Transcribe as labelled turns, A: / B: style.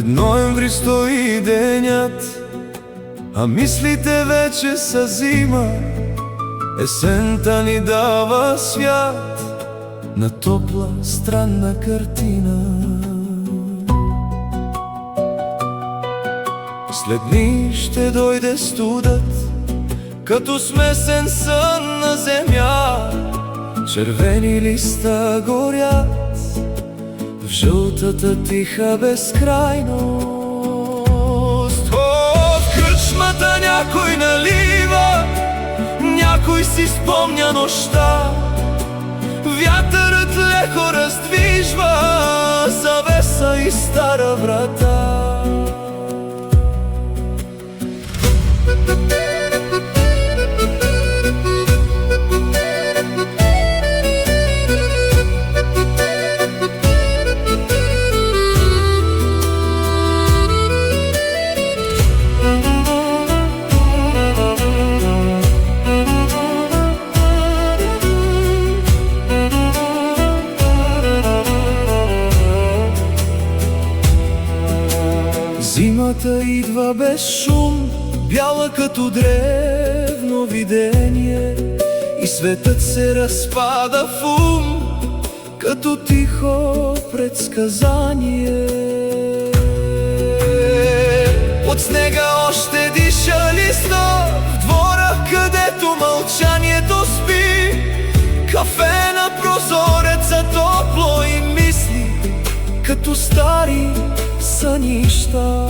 A: Пред ноември стои денят, а мислите вече са зима. Есента ни дава свят на топла странна картина. След дни ще дойде студът, като смесен сън на земя. Червени листа горят в жълтата тиха безкрайност. В кръчмата някой налива, някой си спомня нощта. Вятърът леко раздвижва завеса и стара врата. Зимата идва без шум, бяла като древно видение, и светът се разпада в ум, като тихо предсказание. От снега още диша листа, в двора, където мълчанието спи. Кафе на прозореца топло и мисли, като стари сънища.